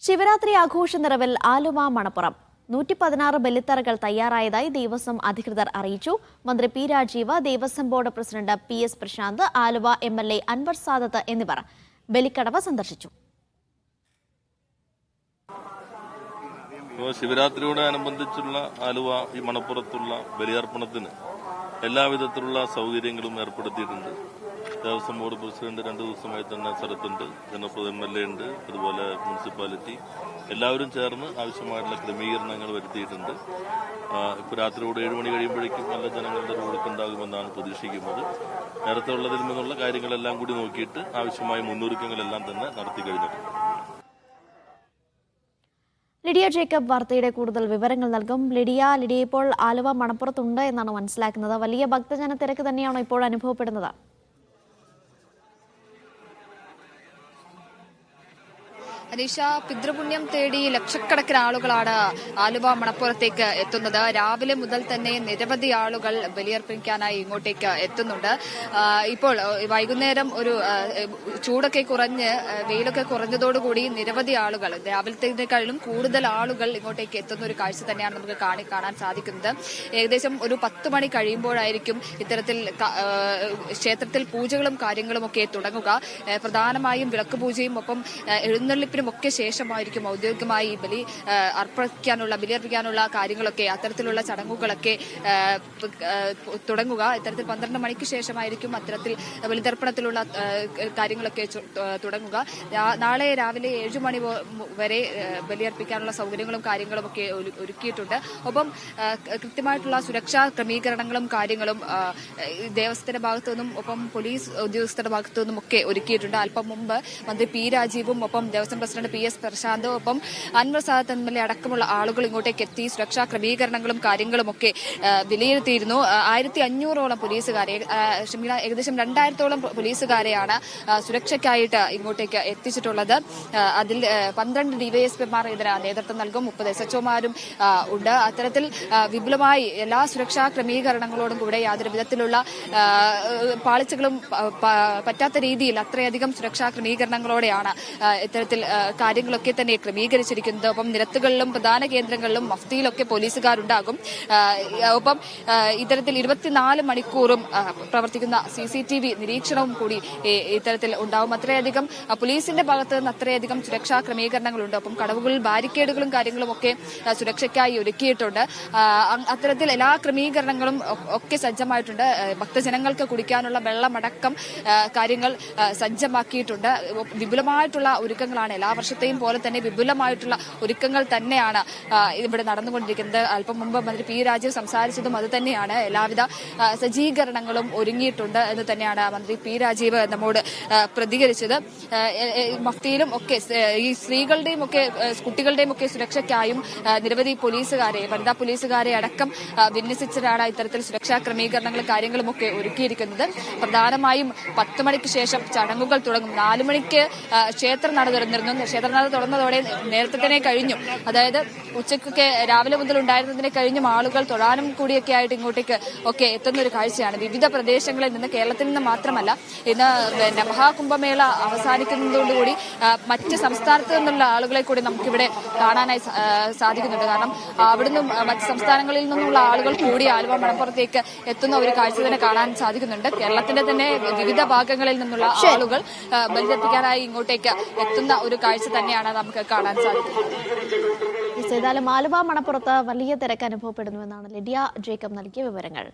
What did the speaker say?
ശിവരാത്രി ആഘോഷ നിറവിൽ ആലുവ മണപ്പുറം 116 ബലിത്തറകൾ തയ്യാറായതായി ദേവസ്വം അധികൃതർ അറിയിച്ചു. മന്ത്രി P Rajeev, Devaswom board president PS Prashanth, Aluva MLA Anwar Sadath എന്നിവർ ബലിക്കടവ് സന്ദർശിച്ചു. ശിവരാത്രിയോടനുബന്ധിച്ചുള്ള ആലുവ ഈ മണപ്പുറത്തുള്ള ബലിയർപ്പണത്തിന് എല്ലാവിധത്തിലുള്ള സൗകര്യങ്ങളും ഏർപ്പെടുത്തിയിട്ടുണ്ട്. ദേവസ്വം ബോർഡ് പ്രസിഡന്റ് 2 ദിവസമായി തന്നെ സ്ഥലത്തുണ്ട്, ജനപ്രതി MLA ഉണ്ട്, അതുപോലെ മുനിസിപ്പാലിറ്റി എല്ലാവരും ചേർന്ന് ആവശ്യമായിട്ടുള്ള ക്രമീകരണങ്ങൾ വരുത്തിയിട്ടുണ്ട്. ഇപ്പോൾ രാത്രിയോട് 7 മണി കഴിയുമ്പോഴേക്കും നല്ല ജനങ്ങളുടെ ഒഴുക്കുണ്ടാകുമെന്നാണ് പ്രതീക്ഷിക്കുന്നത്. നേരത്തെ ഉള്ളതിൽ നിന്നുള്ള കാര്യങ്ങളെല്ലാം കൂടി നോക്കിയിട്ട് ആവശ്യമായ മുന്നൊരുക്കങ്ങളെല്ലാം തന്നെ നടത്തി കഴിഞ്ഞിട്ടുണ്ട്. ലിഡിയ ജേക്കബ് വാർത്തയുടെ കൂടുതൽ വിവരങ്ങൾ നൽകും. ലിഡിയ ഇപ്പോൾ ആലുവ മണപ്പുറത്തുണ്ട് എന്നാണ് മനസ്സിലാക്കുന്നത്. വലിയ ഭക്തജന തിരക്ക് തന്നെയാണോ ഇപ്പോൾ അനുഭവപ്പെടുന്നത്? അനീഷ, പിതൃപുണ്യം തേടി ലക്ഷക്കണക്കിന് ആളുകളാണ് ആലുവ മണപ്പുറത്തേക്ക് എത്തുന്നത്. രാവിലെ മുതൽ തന്നെ നിരവധി ആളുകൾ ബലിയർപ്പിക്കാനായി ഇങ്ങോട്ടേക്ക് എത്തുന്നുണ്ട്. ഇപ്പോൾ വൈകുന്നേരം ഒരു ചൂടൊക്കെ കുറഞ്ഞ് വെയിലൊക്കെ കുറഞ്ഞതോടുകൂടി നിരവധി ആളുകൾ, രാവിലത്തേക്കാളും കൂടുതൽ ആളുകൾ ഇങ്ങോട്ടേക്ക് എത്തുന്ന ഒരു കാഴ്ച തന്നെയാണ് നമുക്ക് കാണാൻ സാധിക്കുന്നത്. ഏകദേശം ഒരു 10 മണി കഴിയുമ്പോഴായിരിക്കും ഇത്തരത്തിൽ ക്ഷേത്രത്തിൽ പൂജകളും കാര്യങ്ങളും ഒക്കെ തുടങ്ങുക. പ്രധാനമായും വിളക്ക് പൂജയും ഒപ്പം എഴുന്നള്ളിപ്പിനും ഒക്കെ ശേഷമായിരിക്കും ഔദ്യോഗികമായി ബലിയർപ്പിക്കാനുള്ള കാര്യങ്ങളൊക്കെ, അത്തരത്തിലുള്ള ചടങ്ങുകളൊക്കെ തുടങ്ങുക. ഇത്തരത്തിൽ 12 മണിക്ക് ശേഷമായിരിക്കും അത്തരത്തിൽ ബലിതർപ്പണത്തിലുള്ള കാര്യങ്ങളൊക്കെ തുടങ്ങുക. നാളെ രാവിലെ 7 മണി വരെ ബലിയർപ്പിക്കാനുള്ള സൗകര്യങ്ങളും കാര്യങ്ങളും ഒക്കെ ഒരുക്കിയിട്ടുണ്ട്. ഒപ്പം കൃത്യമായിട്ടുള്ള സുരക്ഷാ ക്രമീകരണങ്ങളും കാര്യങ്ങളും ദേവസ്വത്തിന്റെ ഭാഗത്തുനിന്നും ഒപ്പം പോലീസ് ഉദ്യോഗസ്ഥരുടെ ഭാഗത്തുനിന്നും ഒക്കെ ഒരുക്കിയിട്ടുണ്ട്. അല്പം മുമ്പ് മന്ത്രി പി രാജീവും ഒപ്പം ദേവസ്വം പ്രസിഡന്റ് PS പ്രശാന്ത് ഒപ്പം അൻവർ സാദത്ത് MLA അടക്കമുള്ള ആളുകൾ ഇങ്ങോട്ടേക്ക് എത്തി സുരക്ഷാ ക്രമീകരണങ്ങളും കാര്യങ്ങളും ഒക്കെ വിലയിരുത്തിയിരുന്നു. 1500ഓളം പോലീസുകാരെ, ഏകദേശം 2000ഓളം പോലീസുകാരെയാണ് സുരക്ഷയ്ക്കായിട്ട് ഇങ്ങോട്ടേക്ക് എത്തിച്ചിട്ടുള്ളത്. അതിൽ 12 DYSPമാർ ഇതിന് നേതൃത്വം നൽകും, 30 SHOമാരും ഉണ്ട്. അത്തരത്തിൽ വിപുലമായി എല്ലാ സുരക്ഷാ ക്രമീകരണങ്ങളോടും കൂടെ യാതൊരു വിധത്തിലുള്ള പാളിച്ചകളും പറ്റാത്ത രീതിയിൽ അത്രയധികം സുരക്ഷാ ക്രമീകരണങ്ങളോടെയാണ് ഇത്തരത്തിൽ കാര്യങ്ങളൊക്കെ തന്നെ ക്രമീകരിച്ചിരിക്കുന്നത്. ഒപ്പം നിരത്തുകളിലും പ്രധാന കേന്ദ്രങ്ങളിലും മഫ്തിയിലൊക്കെ പോലീസുകാരുണ്ടാകും. ഒപ്പം ഇത്തരത്തിൽ 24 മണിക്കൂറും പ്രവർത്തിക്കുന്ന CCTV നിരീക്ഷണവും കൂടി ഇത്തരത്തിൽ ഉണ്ടാവും. അത്രയധികം പോലീസിന്റെ ഭാഗത്ത് നിന്ന് അത്രയധികം സുരക്ഷാ ക്രമീകരണങ്ങളുണ്ട്. ഒപ്പം കടവുകളിൽ ബാരിക്കേഡുകളും കാര്യങ്ങളും ഒക്കെ സുരക്ഷയ്ക്കായി ഒരുക്കിയിട്ടുണ്ട്. അത്തരത്തിൽ എല്ലാ ക്രമീകരണങ്ങളും ഒക്കെ സജ്ജമായിട്ടുണ്ട്. ഭക്തജനങ്ങൾക്ക് കുടിക്കാനുള്ള വെള്ളമടക്കം കാര്യങ്ങൾ സജ്ജമാക്കിയിട്ടുണ്ട്. വിപുലമായിട്ടുള്ള ഒരുക്കങ്ങളാണ്, എല്ലാ വർഷത്തെയും പോലെ തന്നെ വിപുലമായിട്ടുള്ള ഒരുക്കങ്ങൾ തന്നെയാണ് ഇവിടെ നടന്നുകൊണ്ടിരിക്കുന്നത്. അല്പം മുമ്പ് മന്ത്രി പി രാജീവ് സംസാരിച്ചതും അത് തന്നെയാണ്. എല്ലാവിധ സജ്ജീകരണങ്ങളും ഒരുങ്ങിയിട്ടുണ്ട് എന്ന് തന്നെയാണ് മന്ത്രി പി രാജീവ് നമ്മോട് പ്രതികരിച്ചത്. മഫ്തിയിലും ഒക്കെ ഈ സ്ത്രീകളുടെയും ഒക്കെ കുട്ടികളുടെയും ഒക്കെ സുരക്ഷയ്ക്കായും നിരവധി പോലീസുകാരെ, വനിതാ പോലീസുകാരെ അടക്കം വിന്യസിച്ചതാണ് ഇത്തരത്തിൽ സുരക്ഷാ ക്രമീകരണങ്ങളും കാര്യങ്ങളും ഒക്കെ ഒരുക്കിയിരിക്കുന്നത്. പ്രധാനമായും 10 മണിക്ക് ശേഷം ചടങ്ങുകൾ തുടങ്ങും. 4 മണിക്ക് ക്ഷേത്രനട തുറന്നിരുന്നു. ക്ഷേത്രനട തുറന്നതോടെ നേരത്തെ തന്നെ കഴിഞ്ഞു. അതായത് ഉച്ചയ്ക്കൊക്കെ രാവിലെ മുതൽ ഉണ്ടായിരുന്നതിനെ കഴിഞ്ഞും ആളുകൾ തൊഴാനും കൂടിയൊക്കെ ആയിട്ട് ഇങ്ങോട്ടേക്ക് ഒക്കെ എത്തുന്ന ഒരു കാഴ്ചയാണ്. വിവിധ പ്രദേശങ്ങളിൽ നിന്ന്, കേരളത്തിൽ നിന്ന് മാത്രമല്ല, ഇന്ന് മഹാകുംഭമേള അവസാനിക്കുന്നതോടുകൂടി മറ്റ് സംസ്ഥാനത്ത് നിന്നുള്ള ആളുകളെ കൂടി നമുക്കിവിടെ കാണാനായി സാധിക്കുന്നുണ്ട്. കാരണം അവിടുന്ന് മറ്റ് സംസ്ഥാനങ്ങളിൽ നിന്നുള്ള ആളുകൾ കൂടി ആലുവ മണപ്പുറത്തേക്ക് എത്തുന്ന ഒരു കാഴ്ച തന്നെ കാണാൻ സാധിക്കുന്നുണ്ട്. കേരളത്തിന്റെ തന്നെ വിവിധ ഭാഗങ്ങളിൽ നിന്നുള്ള ആളുകൾ ബലിതർപ്പിക്കാനായി ഇങ്ങോട്ടേക്ക് എത്തുന്ന ഒരു കാഴ്ച തന്നെയാണ് നമുക്ക് കാണാൻ സാധിക്കുന്നത്. ഏതായാലും ആലുവ മണപ്പുറത്ത് വലിയ തിരക്ക് അനുഭവപ്പെടുന്നുവെന്നാണ് ലിഡിയ ജേക്കബ് നൽകിയ വിവരങ്ങൾ.